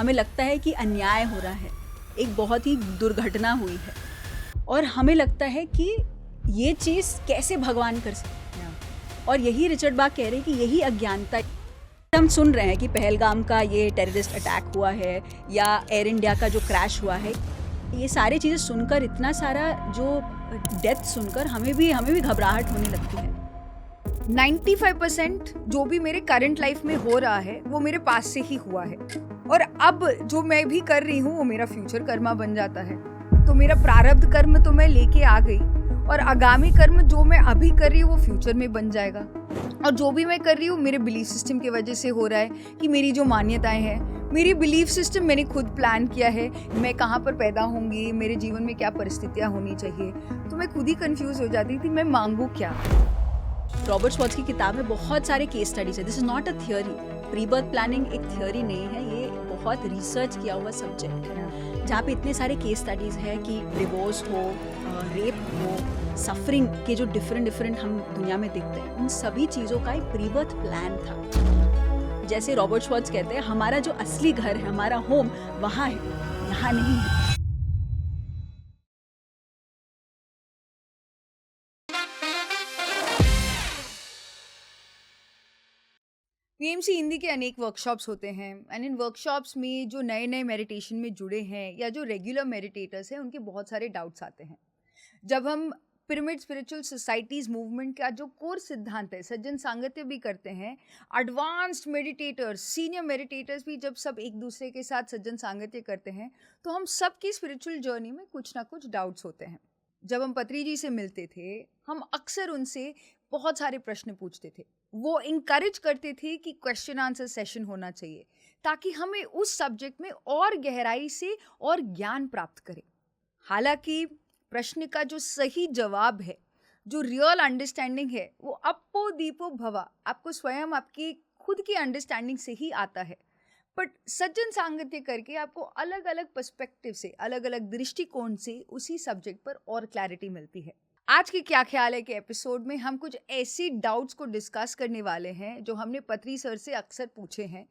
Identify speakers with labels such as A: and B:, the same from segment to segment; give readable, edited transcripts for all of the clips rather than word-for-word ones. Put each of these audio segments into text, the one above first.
A: हमें लगता है कि अन्याय हो रहा है, एक बहुत ही दुर्घटना हुई है और हमें लगता है कि ये चीज़ कैसे भगवान कर सकते हैं। और यही रिचर्ड बाक कह रहे हैं कि यही अज्ञानता। हम सुन रहे हैं कि पहलगाम का ये टेररिस्ट अटैक हुआ है या एयर इंडिया का जो क्रैश हुआ है, ये सारी चीज़ें सुनकर, इतना सारा जो डेथ सुनकर हमें भी घबराहट होने लगती है।
B: 95% जो भी मेरे करंट लाइफ में हो रहा है वो मेरे पास से ही हुआ है, और अब जो मैं भी कर रही हूँ वो मेरा फ्यूचर कर्मा बन जाता है। तो मेरा प्रारब्ध कर्म तो मैं लेके आ गई, और आगामी कर्म जो मैं अभी कर रही हूँ वो फ्यूचर में बन जाएगा। और जो भी मैं कर रही हूँ मेरे बिलीफ सिस्टम की वजह से हो रहा है कि मेरी जो मान्यताएं हैं, मेरी बिलीफ सिस्टम मैंने खुद प्लान किया है, मैं कहाँ पर पैदा होंगी, मेरे जीवन में क्या परिस्थितियाँ होनी चाहिए। तो मैं खुद ही कंफ्यूज हो जाती थी मैं मांगू क्या।
A: रॉबर्ट श्वार्ट्ज की किताब में बहुत सारे केस स्टडीज है। This is not a theory. Pre birth planning एक थियोरी नहीं है, ये बहुत रिसर्च किया हुआ सब्जेक्ट है, जहाँ पे इतने सारे केस स्टडीज है कि डिवोर्स हो, रेप हो, सफरिंग के जो डिफरेंट हम दुनिया में देखते हैं, उन सभी चीज़ों का एक प्री बर्थ प्लान था। जैसे रॉबर्ट श्वार्ट्ज कहते हैं, हमारा जो असली घर है, हमारा होम वहाँ है, यहाँ नहीं है।
B: पीएमसी हिंदी के अनेक वर्कशॉप्स होते हैं, एंड इन वर्कशॉप्स में जो नए नए मेडिटेशन में जुड़े हैं या जो रेगुलर मेडिटेटर्स हैं उनके बहुत सारे डाउट्स आते हैं। जब हम पिरामिड स्पिरिचुअल सोसाइटीज मूवमेंट का जो कोर सिद्धांत है, सज्जन सांगत्य भी करते हैं, एडवांस्ड मेडिटेटर्स, सीनियर मेडिटेटर्स भी जब सब एक दूसरे के साथ सज्जन सांगत्य करते हैं, तो हम सबकी स्पिरिचुअल जर्नी में कुछ ना कुछ डाउट्स होते हैं। जब हम पत्री जी से मिलते थे, हम अक्सर उनसे बहुत सारे प्रश्न पूछते थे। वो इंकरेज करते थे कि क्वेश्चन आंसर सेशन होना चाहिए, ताकि हमें उस सब्जेक्ट में और गहराई से और ज्ञान प्राप्त करें। हालांकि प्रश्न का जो सही जवाब है, जो रियल अंडरस्टैंडिंग है, वो अपो दीपो भवा, आपको स्वयं आपकी खुद की अंडरस्टैंडिंग से ही आता है। बट सज्जन सांगत्य करके आपको अलग अलग पर्सपेक्टिव से, अलग अलग दृष्टिकोण से उसी सब्जेक्ट पर और क्लैरिटी मिलती है। आज की क्या ख्याल है के एपिसोड में हम कुछ ऐसी डाउट्स को डिस्कस करने वाले हैं जो हमने पत्री सर से अक्सर पूछे हैं।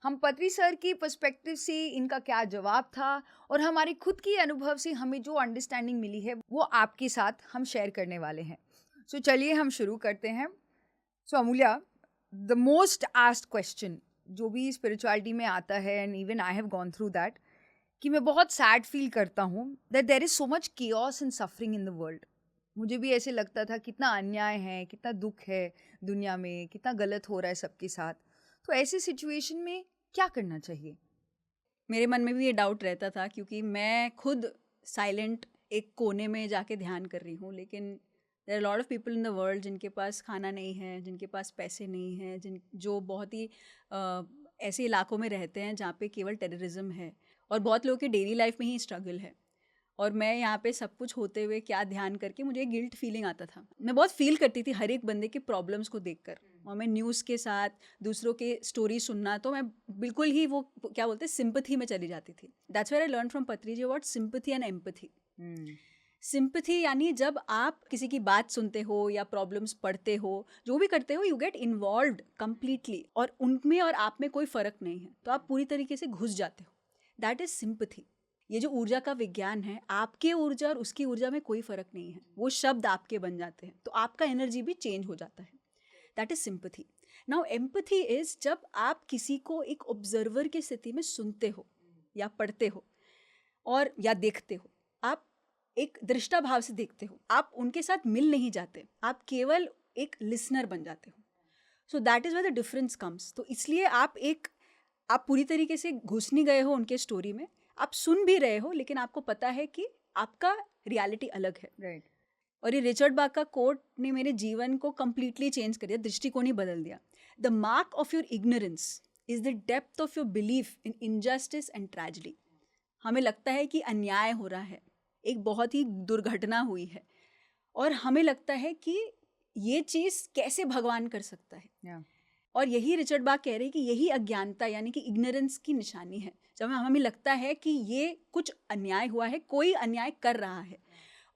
B: हम पत्री सर की पर्सपेक्टिव से इनका क्या जवाब था, और हमारी खुद की अनुभव से हमें जो अंडरस्टैंडिंग मिली है वो आपके साथ हम शेयर करने वाले हैं। सो चलिए हम शुरू करते हैं। So Amulya, the most asked question जो भी स्पिरिचुअलिटी में आता है, and even I have gone through that, कि मैं बहुत सैड फील करता हूँ that there is so much chaos and suffering in the world. मुझे भी ऐसे लगता था कितना अन्याय है, कितना दुख है दुनिया में, कितना गलत हो रहा है सबके साथ। तो ऐसी सिचुएशन में क्या करना चाहिए?
A: मेरे मन में भी ये डाउट रहता था, क्योंकि मैं खुद साइलेंट एक कोने में जाके ध्यान कर रही हूँ, लेकिन there are lot of people in the world जिनके पास खाना नहीं है, जिनके पास पैसे नहीं हैं, जो बहुत ही ऐसे इलाकों में रहते हैं जहाँ पे केवल टेररिज्म है, और बहुत लोगों की डेली लाइफ में ही स्ट्रगल है। और मैं यहाँ पे सब कुछ होते हुए क्या ध्यान करके मुझे गिल्ट फीलिंग आता था। मैं बहुत फील करती थी हर एक बंदे के प्रॉब्लम्स को देखकर, और मैं न्यूज़ के साथ दूसरों के स्टोरी सुनना, तो मैं बिल्कुल ही वो क्या बोलते हैं, सिंपथी में चली जाती थी। That's where I learn from Patri ji about sympathy and empathy. Sympathy यानी जब आप किसी की बात सुनते हो या प्रॉब्लम्स पढ़ते हो, जो भी करते हो, यू गेट इन्वॉल्व्ड कंप्लीटली, और उनमें और आप में कोई फ़र्क नहीं है, तो आप पूरी तरीके से घुस जाते हो। That is sympathy. ये जो ऊर्जा का विज्ञान है, आपके ऊर्जा और उसकी ऊर्जा में कोई फ़र्क नहीं है, वो शब्द आपके बन जाते हैं, तो आपका एनर्जी भी चेंज हो जाता है। That is sympathy. Now empathy is जब आप किसी को एक ऑब्जर्वर की स्थिति में सुनते हो या पढ़ते हो और या देखते हो, आप एक दृष्टा भाव से देखते हो, आप उनके साथ मिल नहीं जाते, आप केवल एक लिसनर बन जाते हो। So that is where the difference comes. तो इसलिए आप पूरी तरीके से घुस नहीं गए हो उनके स्टोरी में, आप सुन भी रहे हो, लेकिन आपको पता है कि आपका रियलिटी अलग है।
B: राइट।
A: और ये रिचर्ड बाक का कोट ने मेरे जीवन को कंप्लीटली चेंज कर दिया, दृष्टिकोण ही बदल दिया। The mark of your ignorance is the depth of your belief in injustice and tragedy. हमें लगता है कि अन्याय हो रहा है, एक बहुत ही दुर्घटना हुई है, और हमें लगता है कि ये चीज़ कैसे भगवान कर सकता है। और यही रिचर्ड बाक कह रहे हैं कि यही अज्ञानता यानी कि इग्नोरेंस की निशानी है, जब हमें लगता है कि ये कुछ अन्याय हुआ है, कोई अन्याय कर रहा है।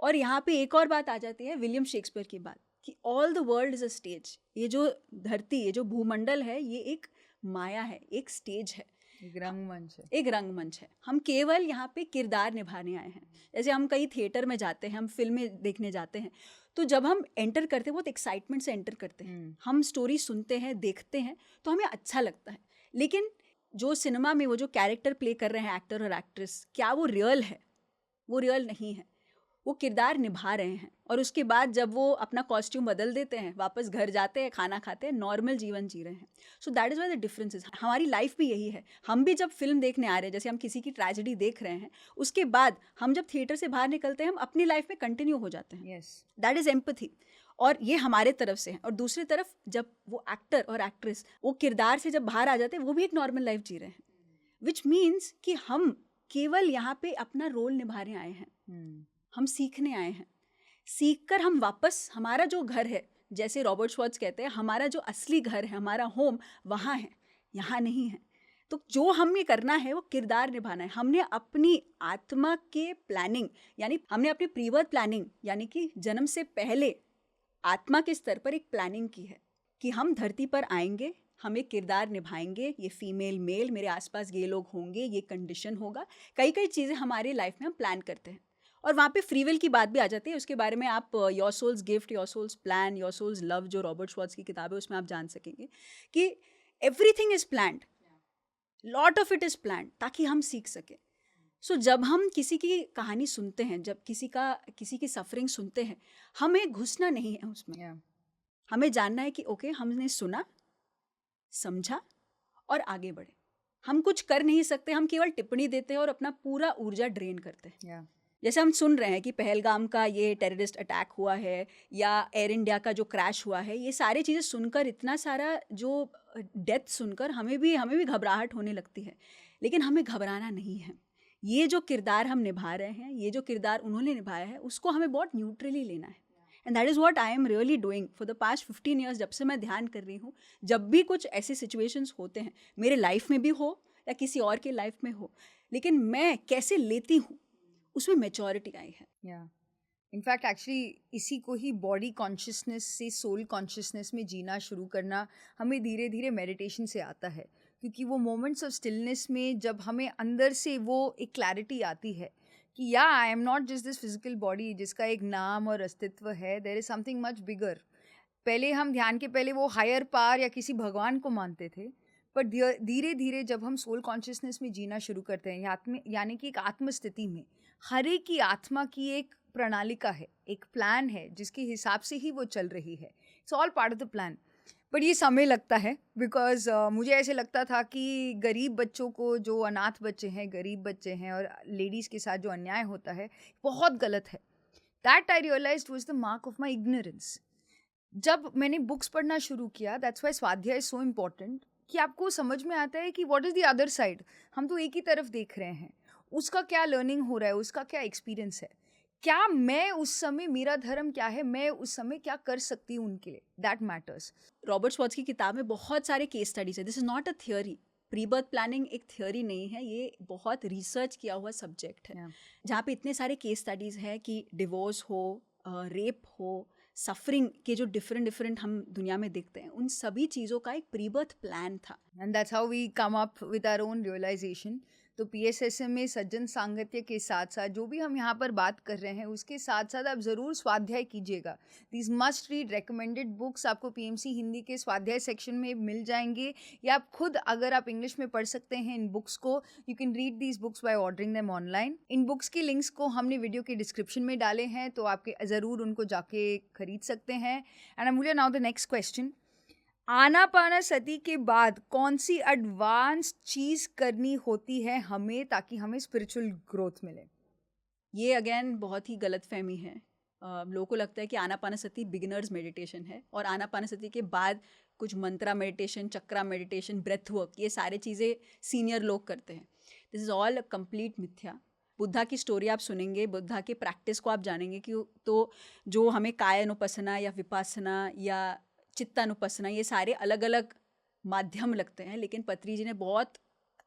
A: और यहाँ पे एक और बात आ जाती है, विलियम शेक्सपियर की बात, कि all the world is a stage. ये जो धरती, ये जो भूमंडल है, ये एक माया है, एक स्टेज है।
B: एक रंगमंच है।
A: एक रंगमंच है। हम केवल यहाँ पे किरदार निभाने आए हैं। जैसे हम कहीं थिएटर में जाते हैं, हम फिल्में देखने जाते हैं, तो जब हम एंटर करते हैं बहुत एक्साइटमेंट से एंटर करते हैं, हम स्टोरी सुनते हैं, देखते हैं, तो हमें अच्छा लगता है। लेकिन जो सिनेमा में वो जो कैरेक्टर प्ले कर रहे हैं एक्टर और एक्ट्रेस, क्या वो रियल है? वो रियल नहीं है। वो किरदार निभा रहे हैं और उसके बाद जब वो अपना कॉस्ट्यूम बदल देते हैं, वापस घर जाते हैं, खाना खाते हैं, नॉर्मल जीवन जी रहे हैं। सो that is why the difference is. हमारी लाइफ भी यही है। हम भी जब फिल्म देखने आ रहे हैं, जैसे हम किसी की ट्रेजेडी देख रहे हैं, उसके बाद हम जब थिएटर से बाहर निकलते हैं, हम अपनी लाइफ में कंटिन्यू हो जाते हैं। That is empathy. और ये हमारे तरफ से है। और दूसरी तरफ जब वो एक्टर और एक्ट्रेस वो किरदार से जब बाहर आ जाते हैं, वो भी एक नॉर्मल लाइफ जी रहे हैं, विच मीन्स कि हम केवल यहाँ पे अपना रोल निभाने आए हैं। हम सीखने आए हैं। सीखकर हम वापस, हमारा जो घर है, जैसे रॉबर्ट श्वर्ट्ज़ कहते हैं, हमारा जो असली घर है, हमारा होम वहाँ है, यहाँ नहीं है। तो जो हमें करना है वो किरदार निभाना है। हमने अपनी आत्मा के प्लानिंग, यानी हमने अपनी प्रीबर्थ प्लानिंग, यानी कि जन्म से पहले आत्मा के स्तर पर एक प्लानिंग की है कि हम धरती पर आएंगे, हम एक किरदार निभाएंगे, ये फीमेल मेल, मेरे आसपास ये लोग होंगे, ये कंडीशन होगा। कई कई चीज़ें हमारी लाइफ में हम प्लान करते हैं और वहाँ पे फ्री विल की बात भी आ जाती है। उसके बारे में आप your soul's gift, your soul's plan, your soul's love, जो रॉबर्ट श्वर्ट्ज़ की किताब है, उसमें आप जान सकेंगे कि everything is planned, lot of it is planned, ताकि हम सीख सकें। सो जब हम किसी की कहानी सुनते हैं, जब किसी की सफरिंग सुनते हैं, हमें घुसना नहीं है उसमें। हमें जानना है कि ओके, हमने सुना, समझा और आगे बढ़े। हम कुछ कर नहीं सकते, हम केवल टिप्पणी देते हैं और अपना पूरा ऊर्जा ड्रेन करते हैं। जैसे हम सुन रहे हैं कि पहलगाम का ये टेररिस्ट अटैक हुआ है या एयर इंडिया का जो क्रैश हुआ है, ये सारी चीज़ें सुनकर, इतना सारा जो डेथ सुनकर हमें भी घबराहट होने लगती है। लेकिन हमें घबराना नहीं है। ये जो किरदार हम निभा रहे हैं, ये जो किरदार उन्होंने निभाया है, उसको हमें बहुत न्यूट्रली लेना है। And that is what I am really doing for the past 15 years. जब से मैं ध्यान कर रही हूँ, जब भी कुछ ऐसे सिचुएशंस होते हैं, मेरे लाइफ में भी हो या किसी और के लाइफ में हो, लेकिन मैं कैसे लेती हूँ, उसमें मैच्योरिटी आई है।
B: इनफैक्ट एक्चुअली इसी को ही बॉडी कॉन्शियसनेस से सोल कॉन्शियसनेस में जीना शुरू करना हमें धीरे धीरे मेडिटेशन से आता है, क्योंकि वो मोमेंट्स ऑफ स्टिलनेस में जब हमें अंदर से वो एक क्लैरिटी आती है कि I am not just this physical body जिसका एक नाम और अस्तित्व है, there is something much bigger. पहले हम ध्यान के पहले वो हायर पावर या किसी भगवान को मानते थे, पर धीरे धीरे जब हम सोल कॉन्शियसनेस में जीना शुरू करते हैं, यानी कि एक आत्मस्थिति में, हर एक की आत्मा की एक प्रणालिका है, एक प्लान है जिसके हिसाब से ही वो चल रही है। It's all part of the plan. But ये समय लगता है, बिकॉज मुझे ऐसे लगता था कि गरीब बच्चों को, जो अनाथ बच्चे हैं, गरीब बच्चे हैं, और लेडीज़ के साथ जो अन्याय होता है, बहुत गलत है। That I realized was the mark of my ignorance. जब मैंने बुक्स पढ़ना शुरू किया, दैट्स वाई स्वाध्याय इज सो इम्पॉर्टेंट, कि आपको समझ में आता है कि what is the other side. हम तो एक ही तरफ देख रहे हैं, उसका क्या लर्निंग हो रहा है, उसका क्या एक्सपीरियंस है, क्या मैं उस समय, मेरा धर्म क्या है, मैं उस समय क्या कर सकती हूँ उनके लिए, दैट मैटर्स।
A: रॉबर्ट श्वर्ट्ज़ की किताब में बहुत सारे केस स्टडीज है। This is not a theory. Prebirth planning एक थियोरी नहीं है, ये बहुत रिसर्च किया हुआ सब्जेक्ट है, जहाँ पे इतने सारे केस स्टडीज़ हैं कि डिवोर्स हो, रेप हो, सफरिंग के जो डिफरेंट हम दुनिया में देखते हैं, उन सभी चीज़ों का एक प्रीबर्थ प्लान था।
B: And that's how we come up with our own realization. तो PSSM में सज्जन सांगत्य के साथ साथ जो भी हम यहाँ पर बात कर रहे हैं, उसके साथ साथ आप ज़रूर स्वाध्याय कीजिएगा। These must read recommended books आपको PMC हिंदी के स्वाध्याय सेक्शन में मिल जाएंगे, या आप खुद, अगर आप इंग्लिश में पढ़ सकते हैं इन बुक्स को, you can read these books by ordering them online. In books के लिंक्स को हमने वीडियो के डिस्क्रिप्शन में डाले हैं, तो आपके ज़रूर उनको जाके खरीद सकते हैं। एंड आई मूल now the next question, Anapanasati के बाद कौन सी एडवांस चीज़ करनी होती है हमें, ताकि हमें स्पिरिचुअल ग्रोथ मिले?
A: ये अगेन बहुत ही गलत फहमी है। लोगों को लगता है कि आनापानसति बिगिनर्स मेडिटेशन है, और आनापानसति के बाद कुछ मंत्रा मेडिटेशन, चक्रा मेडिटेशन, ब्रेथ वर्क, ये सारे चीज़ें सीनियर लोग करते हैं। दिस इज़ ऑल कंप्लीट मिथ्या। बुद्धा की स्टोरी आप सुनेंगे, बुद्धा के प्रैक्टिस को आप जानेंगे कि तो जो हमें कायानुपसना या विपासना या चित्तानुपसना, ये सारे अलग अलग माध्यम लगते हैं, लेकिन पत्री जी ने बहुत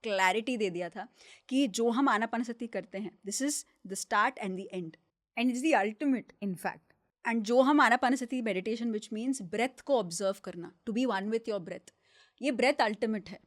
A: क्लैरिटी दे दिया था कि जो हम आनापानसति करते हैं, this is the start and the end,
B: and it's the ultimate in fact.
A: And जो हम Anapanasati meditation, which means breath को ऑब्जर्व करना, to be one with your breath, ये ब्रेथ अल्टीमेट है।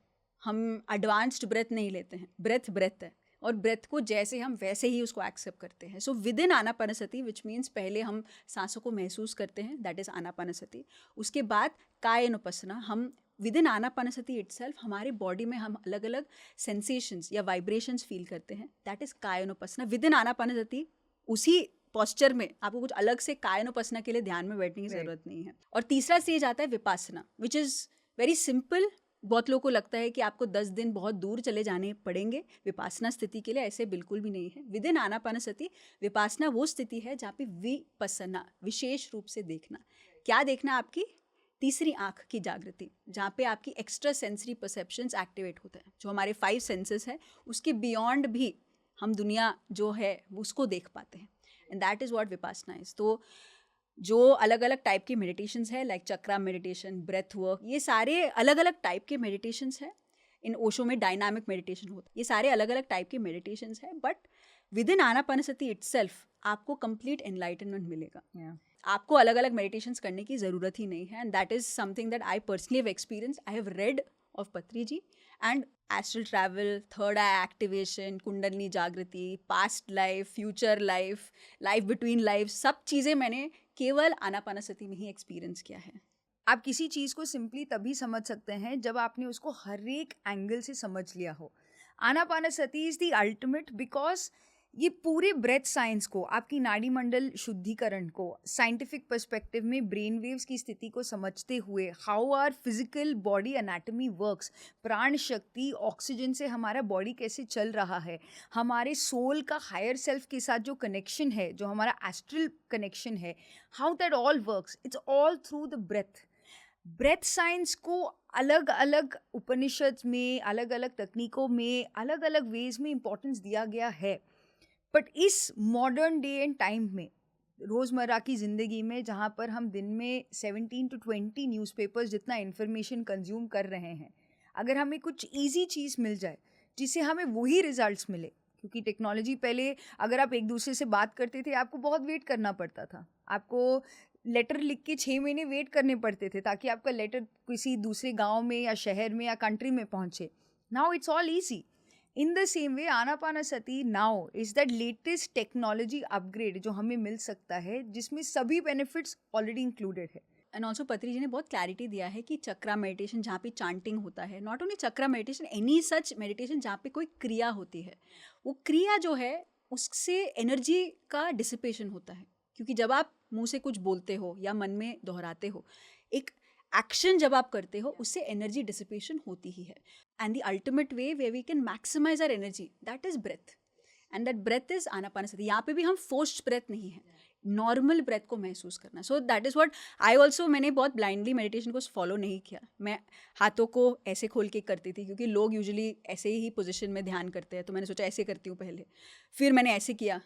A: हम एडवांस्ड ब्रेथ नहीं लेते हैं, ब्रेथ ब्रेथ है, और ब्रेथ को जैसे हम वैसे ही उसको एक्सेप्ट करते हैं. So with in Anapanasati, which means पहले हम सांसों को महसूस करते हैं, दैट इज आनापानसति. उसके बाद कायनोपासना, हम विद इन आनापानसति इटसेल्फ हमारे बॉडी में हम अलग अलग सेंसेशंस या वाइब्रेशंस फील करते हैं, that is कायनोपासना. With in Anapanasati उसी पॉस्चर में आपको कुछ अलग से कायनोपासना के लिए ध्यान में बैठने की जरूरत नहीं है. और तीसरा स्टेज आता है Vipassana, which is very simple. बहुत लोगों को लगता है कि आपको 10 दिन बहुत दूर चले जाने पड़ेंगे विपासना स्थिति के लिए, ऐसे बिल्कुल भी नहीं है. विद इन आनापानसति विपासना वो स्थिति है जहाँ पे विपसना, विशेष रूप से देखना. क्या देखना? आपकी तीसरी आँख की जागृति, जहाँ पे आपकी एक्स्ट्रा सेंसरी परसेप्शंस एक्टिवेट होता है. जो हमारे 5 सेंसेस है उसके बियॉन्ड भी हम दुनिया जो है उसको देख पाते हैं, and that is what Vipassana is. तो जो अलग अलग टाइप के मेडिटेशंस है, लाइक चक्रा मेडिटेशन, ब्रेथ वर्क, ये सारे अलग अलग टाइप के मेडिटेशंस है. इन ओशो में डायनामिक मेडिटेशन होता है. ये सारे अलग अलग टाइप के मेडिटेशंस है, but with in Anapanasati itself आपको कंप्लीट एनलाइटनमेंट मिलेगा. आपको अलग अलग मेडिटेशंस करने की ज़रूरत ही नहीं है, and that is something that I personally have experience. I have read of Patri ji, and astral travel, third eye activation, Kundalini जागृति, past life, future life, life between life, सब चीज़ें मैंने केवल आनापानसति में ही एक्सपीरियंस किया है.
B: आप किसी चीज़ को सिंपली तभी समझ सकते हैं जब आपने उसको हर एक एंगल से समझ लिया हो. Anapanasati is the ultimate, because ये पूरे ब्रेथ साइंस को, आपकी नाड़ी मंडल शुद्धिकरण को, साइंटिफिक पर्सपेक्टिव में ब्रेन वेव्स की स्थिति को समझते हुए, how are physical body anatomy works, प्राण शक्ति, ऑक्सीजन से हमारा बॉडी कैसे चल रहा है, हमारे सोल का हायर सेल्फ के साथ जो कनेक्शन है, जो हमारा एस्ट्रल कनेक्शन है, how that all works, it's all through the breath. Breath science को अलग अलग उपनिषद में, अलग अलग तकनीकों में, अलग अलग वेज में इम्पोर्टेंस दिया गया है. बट इस मॉडर्न डे एंड टाइम में, रोज़मर्रा की ज़िंदगी में, जहाँ पर हम दिन में 17 to 20 न्यूज़पेपर्स जितना इन्फॉर्मेशन कंज्यूम कर रहे हैं, अगर हमें कुछ इजी चीज़ मिल जाए जिससे हमें वही रिजल्ट्स मिले, क्योंकि टेक्नोलॉजी पहले अगर आप एक दूसरे से बात करते थे आपको बहुत वेट करना पड़ता था. आपको लेटर लिख के 6 महीने वेट करने पड़ते थे ताकि आपका लेटर किसी दूसरे गांव में या शहर में या कंट्री में पहुंचे. Now it's all easy. In the same way, Anapanasati now is that latest technology upgrade जो हमें मिल सकता है, जिसमें सभी benefits already included है.
A: एंड ऑल्सो पत्री जी ने बहुत क्लैरिटी दिया है कि चक्रा मेडिटेशन जहाँ पे चांटिंग होता है, not only chakra meditation, any such meditation जहाँ पे कोई क्रिया होती है, वो क्रिया जो है उससे एनर्जी का डिसिपेशन होता है. क्योंकि जब आप मुंह से कुछ बोलते हो या मन में दोहराते हो, एक एक्शन जब आप करते हो, उससे एनर्जी डिसिपेशन होती ही है. And the ultimate way way we can maximise our energy, that is breath, and that breath is Anapanasati. यहाँ पे भी हम फोर्स्ड ब्रेथ नहीं है, नॉर्मल ब्रेथ को महसूस करना. सो that is what I also, मैंने बहुत ब्लाइंडली मेडिटेशन को फॉलो नहीं किया. मैं हाथों को ऐसे खोल के करती थी, क्योंकि लोग यूजुअली ऐसे ही पोजिशन में ध्यान करते हैं, तो मैंने सोचा ऐसे करती हूँ पहले, फिर मैंने ऐसे किया,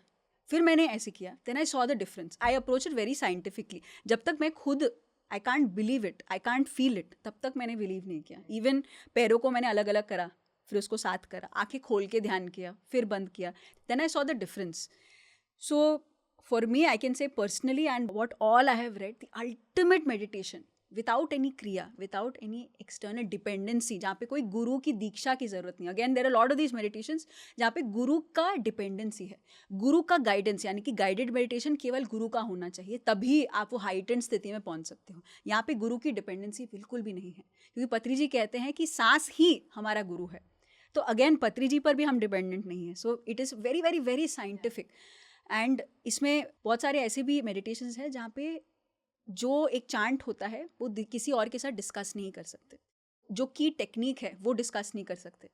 A: फिर मैंने ऐसे किया. Then I saw the difference. I approach it very scientifically. जब तक मैं खुद I can't believe it, I can't feel it, तब तक मैंने बिलीव नहीं किया. इवन पैरों को मैंने अलग अलग करा, फिर उसको साथ करा, आंखें खोल के ध्यान किया, फिर बंद किया, then I saw the difference. So for me, I can say personally, and what all I have read, the ultimate meditation without any क्रिया, विदाउट एनी एक्सटर्नल डिपेंडेंसी, जहाँ पे कोई गुरु की दीक्षा की जरूरत नहीं. Again there are lot of these meditations जहाँ पे गुरु का डिपेंडेंसी है, गुरु का गाइडेंस, यानी कि गाइडेड मेडिटेशन केवल गुरु का होना चाहिए, तभी आप वो हाइटेंड स्थिति में पहुँच सकते हो. यहाँ पे गुरु की डिपेंडेंसी बिल्कुल भी नहीं है, क्योंकि पत्री जी कहते हैं कि सांस ही हमारा गुरु है. तो अगेन पत्री जी पर भी हम डिपेंडेंट नहीं है. So it is very very very scientific. And इसमें बहुत सारे ऐसे भी मेडिटेशंस हैं जहाँ पे जो एक चांट होता है वो किसी और के साथ डिस्कस नहीं कर सकते, जो की टेक्निक है वो डिस्कस नहीं कर सकते.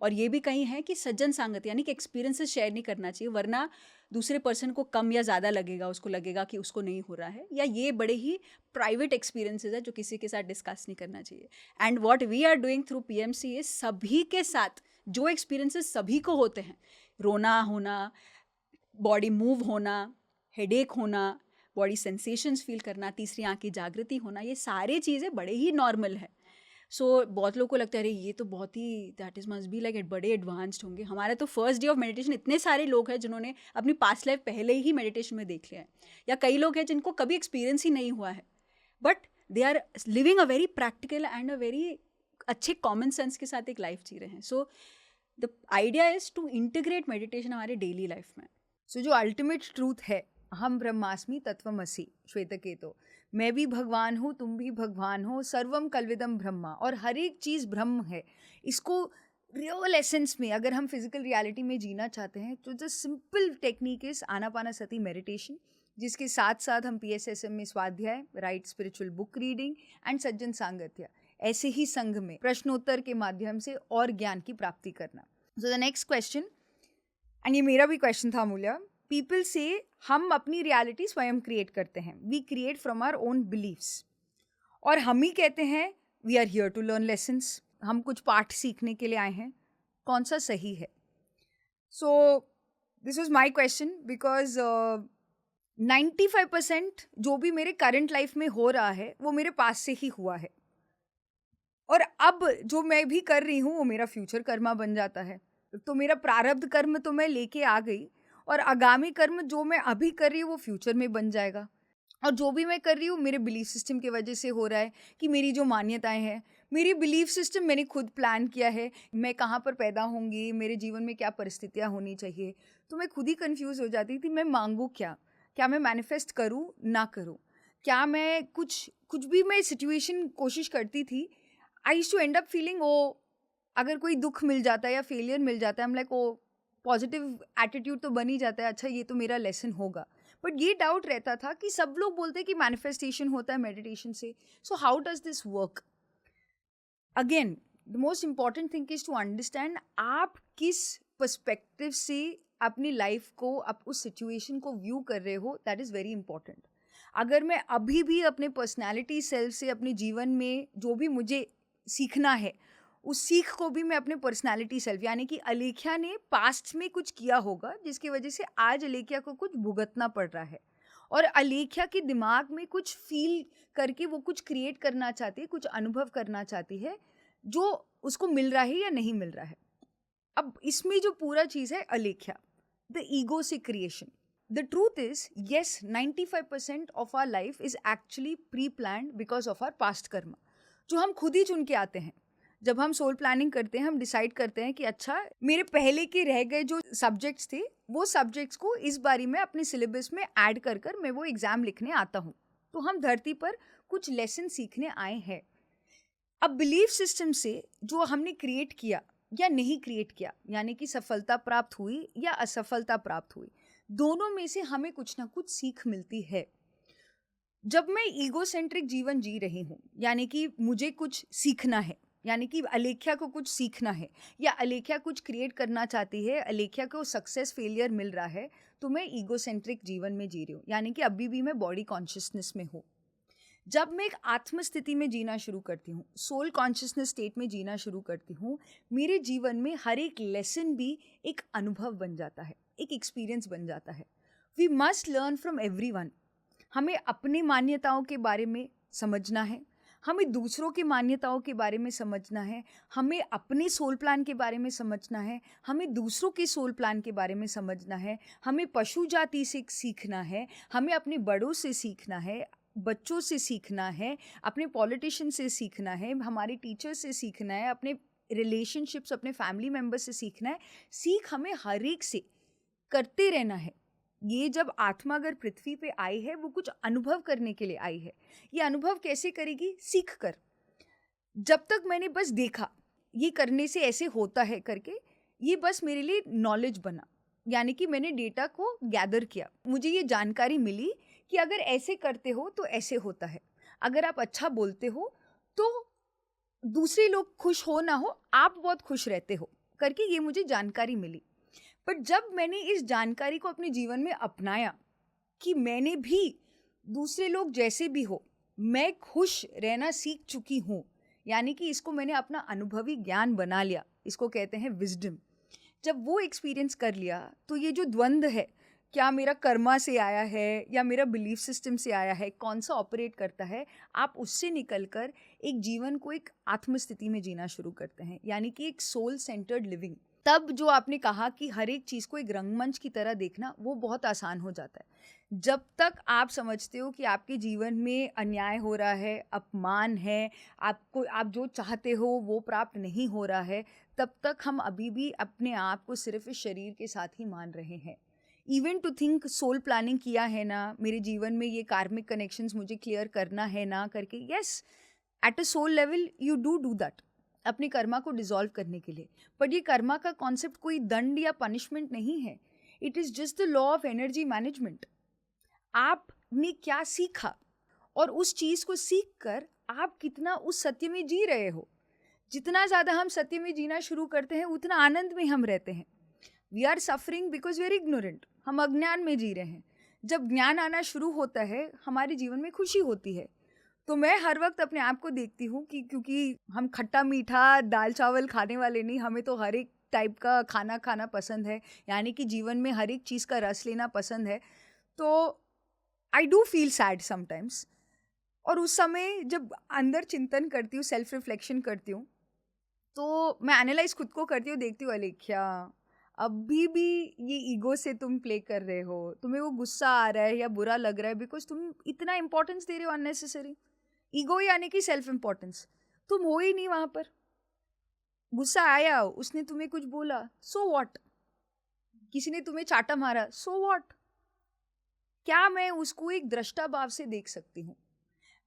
A: और ये भी कहीं है कि सज्जन संगत, यानी कि एक्सपीरियंसेस शेयर नहीं करना चाहिए, वरना दूसरे पर्सन को कम या ज़्यादा लगेगा, उसको लगेगा कि उसको नहीं हो रहा है, या ये बड़े ही प्राइवेट एक्सपीरियंसेस है जो किसी के साथ डिस्कस नहीं करना चाहिए. And what we are doing through PMC is सभी के साथ जो एक्सपीरियंसेस सभी को होते हैं, रोना होना, बॉडी मूव होना, हेडेक होना, बॉडी सेंसेशंस फील करना, तीसरी आँख की जागृति होना, ये सारी चीज़ें बड़े ही नॉर्मल है. सो बहुत लोगों को लगता है अरे ये तो बहुत ही, that is must be like बड़े एडवांस्ड होंगे. हमारा तो फर्स्ट डे ऑफ मेडिटेशन इतने सारे लोग हैं जिन्होंने अपनी पास्ट लाइफ पहले ही मेडिटेशन में देख लिया है, या कई लोग हैं जिनको कभी एक्सपीरियंस ही नहीं हुआ है, but they are living a very practical and a very अच्छे कॉमन सेंस के साथ एक लाइफ जी रहे हैं. So the idea is to integrate meditation हमारे डेली लाइफ में.
B: सो जो अल्टीमेट ट्रूथ है, हम ब्रह्मास्मि तत्वमसि, श्वेतकेतो, मैं भी भगवान हूँ, तुम भी भगवान हो, सर्वम कल्विदम ब्रह्मा, और हर एक चीज़ ब्रह्म है. इसको रियल एसेंस में अगर हम फिजिकल रियलिटी में जीना चाहते हैं तो the simple technique is Anapanasati meditation, जिसके साथ साथ हम PSSM में स्वाध्याय, right spiritual book reading and सज्जन सांगत्य, ऐसे ही संघ में प्रश्नोत्तर के माध्यम से और ज्ञान की प्राप्ति करना. So the next question, and ये मेरा भी क्वेश्चन था मूल्या, पीपल से हम अपनी रियलिटी स्वयं क्रिएट करते हैं, we create from our own beliefs, और हम ही कहते हैं we are here to learn lessons, हम कुछ पाठ सीखने के लिए आए हैं. कौन सा सही है? So this was my question, because 95% जो भी मेरे करंट लाइफ में हो रहा है वो मेरे पास से ही हुआ है, और अब जो मैं भी कर रही हूँ वो मेरा फ्यूचर कर्मा बन जाता है. तो मेरा प्रारब्ध कर्म तो मैं लेके आ गई, और आगामी कर्म जो मैं अभी कर रही हूँ वो फ्यूचर में बन जाएगा. और जो भी मैं कर रही हूँ मेरे बिलीफ सिस्टम की वजह से हो रहा है, कि मेरी जो मान्यताएं हैं, मेरी बिलीफ सिस्टम मैंने खुद प्लान किया है, मैं कहाँ पर पैदा होंगी, मेरे जीवन में क्या परिस्थितियाँ होनी चाहिए. तो मैं खुद ही कंफ्यूज हो जाती थी, मैं मांगूँ क्या मैं मैनिफेस्ट करूँ ना करूँ, क्या मैं कुछ भी मैं सिचुएशन कोशिश करती थी, I used to end up feeling oh अगर कोई दुख मिल जाता है या फेलियर मिल जाता है, हम लाइक ओ पॉजिटिव एटीट्यूड तो बन ही जाता है, अच्छा ये तो मेरा लेसन होगा. बट ये डाउट रहता था कि सब लोग बोलते हैं कि मैनिफेस्टेशन होता है मेडिटेशन से, so how does this work? Again the most important thing is to understand आप किस पर्सपेक्टिव से अपनी लाइफ को, आप उस सिचुएशन को व्यू कर रहे हो, दैट इज़ वेरी इंपॉर्टेंट. अगर मैं अभी भी अपने पर्सनैलिटी सेल्फ से अपने जीवन में जो भी मुझे सीखना है, उस सीख को भी मैं अपने पर्सनैलिटी सेल्फ, यानी कि अलेख्या ने पास्ट में कुछ किया होगा जिसकी वजह से आज अलेख्या को कुछ भुगतना पड़ रहा है, और अलेख्या के दिमाग में कुछ फील करके वो कुछ क्रिएट करना चाहती है, कुछ अनुभव करना चाहती है जो उसको मिल रहा है या नहीं मिल रहा है. अब इसमें जो पूरा चीज़ है अलेख्या, द ईगो से creation. The truth is yes, 95% of our life is actually pre planned because of our past karma, जो हम खुद ही चुन के आते हैं. जब हम सोल प्लानिंग करते हैं, हम डिसाइड करते हैं कि अच्छा मेरे पहले के रह गए जो सब्जेक्ट्स थे, वो सब्जेक्ट्स को इस बारी में अपने सिलेबस में ऐड कर कर मैं वो एग्ज़ाम लिखने आता हूँ. तो हम धरती पर कुछ लेसन सीखने आए हैं. अब बिलीफ सिस्टम से जो हमने क्रिएट किया या नहीं क्रिएट किया, यानी कि सफलता प्राप्त हुई या असफलता प्राप्त हुई, दोनों में से हमें कुछ ना कुछ सीख मिलती है. जब मैं ईगोसेंट्रिक जीवन जी रही हूँ, यानी कि मुझे कुछ सीखना है, यानी कि अलेख्या को कुछ सीखना है या अलेख्या कुछ क्रिएट करना चाहती है, अलेख्या को सक्सेस फेलियर मिल रहा है, तो मैं ईगोसेंट्रिक जीवन में जी रही हूँ, यानी कि अभी भी मैं बॉडी कॉन्शियसनेस में हूँ. जब मैं एक आत्म स्थिति में जीना शुरू करती हूँ, सोल कॉन्शियसनेस स्टेट में जीना शुरू करती हूँ, मेरे जीवन में हर एक लेसन भी एक अनुभव बन जाता है, एक एक्सपीरियंस बन जाता है. We must learn from everyone. हमें अपनी मान्यताओं के बारे में समझना है, हमें दूसरों की मान्यताओं के बारे में समझना है, हमें अपने सोल प्लान के बारे में समझना है, हमें दूसरों के सोल प्लान के बारे में समझना है, हमें पशु जाति से सीखना है, हमें अपने बड़ों से सीखना है, बच्चों से सीखना है, अपने पॉलिटिशियन से सीखना है, हमारे टीचर से सीखना है, अपने रिलेशनशिप्स, अपने फैमिली मेम्बर से सीखना है. सीख हमें हर एक से करते रहना है. ये जब आत्मा अगर पृथ्वी पे आई है, वो कुछ अनुभव करने के लिए आई है. ये अनुभव कैसे करेगी? सीख कर. जब तक मैंने बस देखा ये करने से ऐसे होता है करके, ये बस मेरे लिए नॉलेज बना, यानी कि मैंने डेटा को गैदर किया, मुझे ये जानकारी मिली कि अगर ऐसे करते हो तो ऐसे होता है, अगर आप अच्छा बोलते हो तो दूसरे लोग खुश हो ना हो, आप बहुत खुश रहते हो करके ये मुझे जानकारी मिली. बट जब मैंने इस जानकारी को अपने जीवन में अपनाया कि मैंने भी दूसरे लोग जैसे भी हो, मैं खुश रहना सीख चुकी हूँ, यानी कि इसको मैंने अपना अनुभवी ज्ञान बना लिया, इसको कहते हैं विजडम. जब वो एक्सपीरियंस कर लिया तो ये जो द्वंद्व है, क्या मेरा कर्मा से आया है या मेरा बिलीफ सिस्टम से आया है, कौन सा ऑपरेट करता है, आप उससे निकलकर एक जीवन को एक आत्मस्थिति में जीना शुरू करते हैं, यानी कि एक सोल सेंटर्ड लिविंग. तब जो आपने कहा कि हर एक चीज़ को एक रंगमंच की तरह देखना, वो बहुत आसान हो जाता है। जब तक आप समझते हो कि आपके जीवन में अन्याय हो रहा है, अपमान है, आपको आप जो चाहते हो वो प्राप्त नहीं हो रहा है, तब तक हम अभी भी अपने आप को सिर्फ इस शरीर के साथ ही मान रहे हैं। Even to think soul planning किया है ना, मेरे जीवन में ये कार्मिक कनेक्शंस मुझे क्लियर करना है ना करके, yes, at a soul level you do that, अपने कर्मा को डिसॉल्व करने के लिए। बट ये कर्मा का कॉन्सेप्ट कोई दंड या पनिशमेंट नहीं है, it is just the law of energy management. आपने क्या सीखा और उस चीज़ को सीख कर आप कितना उस सत्य में जी रहे हो। जितना ज़्यादा हम सत्य में जीना शुरू करते हैं उतना आनंद में हम रहते हैं। We are suffering because we are ignorant, हम अज्ञान में जी रहे हैं। जब ज्ञान आना शुरू होता है हमारे जीवन में खुशी होती है। तो मैं हर वक्त अपने आप को देखती हूँ कि क्योंकि हम खट्टा मीठा दाल चावल खाने वाले नहीं, हमें तो हर एक टाइप का खाना खाना पसंद है, यानी कि जीवन में हर एक चीज़ का रस लेना पसंद है। तो I do feel sad sometimes, और उस समय जब अंदर चिंतन करती हूँ, सेल्फ रिफ्लेक्शन करती हूँ, तो मैं एनालाइज खुद को करती हूँ, देखती हूँ अलेख्या अभी भी ये ईगो से तुम प्ले कर रहे हो, तुम्हें वो गुस्सा आ रहा है या बुरा लग रहा है बिकॉज तुम इतना इंपॉर्टेंस दे रहे हो अननेसेसरी। ईगो यानी कि सेल्फ इंपॉर्टेंस, तुम हो ही नहीं वहाँ पर। गुस्सा आया, उसने तुम्हें कुछ बोला, सो व्हाट, किसी ने तुम्हें चाटा मारा, सो व्हाट, क्या मैं उसको एक दृष्टा भाव से देख सकती हूँ?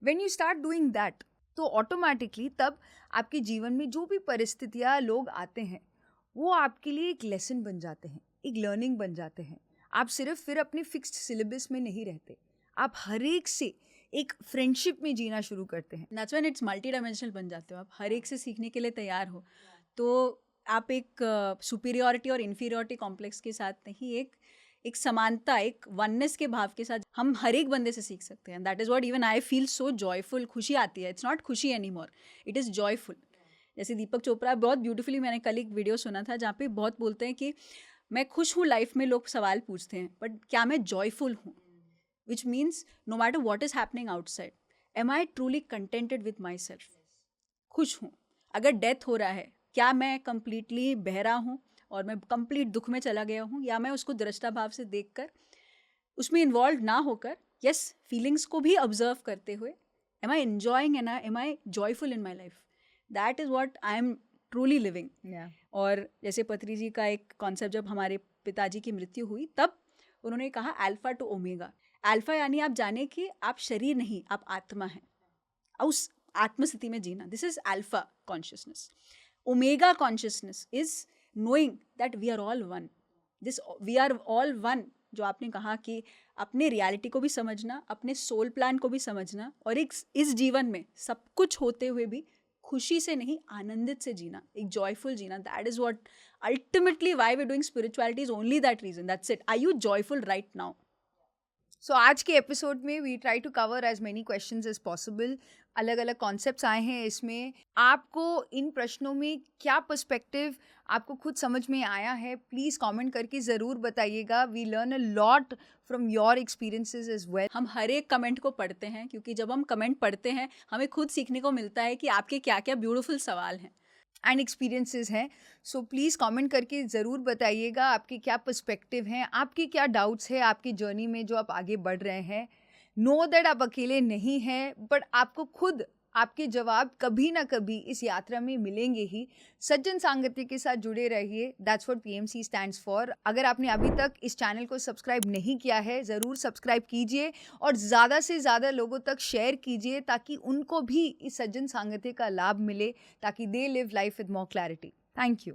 B: When you start doing that, तो ऑटोमेटिकली तब आपके जीवन में जो भी परिस्थितियाँ लोग आते हैं वो आपके लिए एक लेसन बन जाते हैं, एक लर्निंग बन जाते हैं। आप सिर्फ फिर अपने फिक्स्ड सिलेबस में नहीं रहते, आप हर एक से एक फ्रेंडशिप में जीना शुरू करते हैं।
A: That's when it's multi dimensional बन जाते हो, आप हर एक से सीखने के लिए तैयार हो। तो आप एक सुपीरियॉरिटी और इन्फीरियॉरिटी कॉम्प्लेक्स के साथ नहीं, एक समानता, एक वननेस के भाव के साथ हम हर एक बंदे से सीख सकते हैं। That is what even I feel so joyful. खुशी आती है, इट्स नॉट खुशी any more, it is joyful. जैसे दीपक चोपड़ा बहुत ब्यूटीफुली, मैंने कल एक वीडियो सुना था जहाँ पे बहुत बोलते हैं कि मैं खुश हूँ लाइफ में, लोग सवाल पूछते हैं, बट क्या मैं जॉयफुल हूँ? Which means no matter what is happening outside, am I truly contented with my self? खुश हूँ। अगर डेथ हो रहा है, क्या मैं कंप्लीटली बहरा हूँ और मैं कंप्लीट दुख में चला गया हूँ, या मैं उसको दृष्टा भाव से देखकर उसमें इन्वॉल्व ना होकर, यस, फीलिंग्स को भी ऑब्जर्व करते हुए, am I enjoying and am I joyful in my life? That is what I am truly living. और जैसे पत्री जी का एक कॉन्सेप्ट, जब हमारे पिताजी की मृत्यु हुई तब उन्होंने कहा अल्फा टू ओमेगा। अल्फा यानी आप जाने कि आप शरीर नहीं, आप आत्मा हैं, उस आत्मस्थिति में जीना, this is alpha consciousness. Omega consciousness is knowing that we are all one, this we are all one. जो आपने कहा कि अपने रियलिटी को भी समझना, अपने सोल प्लान को भी समझना, और एक इस जीवन में सब कुछ होते हुए भी खुशी से नहीं, आनंदित से जीना, एक जॉयफुल जीना। That is what ultimately why we doing spirituality is only that reason, that's it. Are you joyful right now?
B: So आज के एपिसोड में we try to cover as many questions as possible. अलग अलग concepts आए हैं इसमें। आपको इन प्रश्नों में क्या पर्सपेक्टिव आपको खुद समझ में आया है, प्लीज़ कमेंट करके ज़रूर बताइएगा। We learn a lot from your experiences as well.
A: हम हर एक कमेंट को पढ़ते हैं, क्योंकि जब हम कमेंट पढ़ते हैं हमें खुद सीखने को मिलता है कि आपके क्या क्या ब्यूटीफुल सवाल हैं
B: एंड एक्सपीरियंसेस हैं। सो प्लीज़ कमेंट करके ज़रूर बताइएगा आपके क्या पर्सपेक्टिव हैं, आपके क्या डाउट्स हैं आपकी जर्नी में जो आप आगे बढ़ रहे हैं। नो दैट आप अकेले नहीं हैं, बट आपको खुद आपके जवाब कभी ना कभी इस यात्रा में मिलेंगे ही। सज्जन सांगत्य के साथ जुड़े रहिए, that's what PMC stands for. अगर आपने अभी तक इस चैनल को सब्सक्राइब नहीं किया है, ज़रूर सब्सक्राइब कीजिए और ज़्यादा से ज़्यादा लोगों तक शेयर कीजिए, ताकि उनको भी इस सज्जन सांगत्य का लाभ मिले, ताकि they live life with more clarity. Thank you.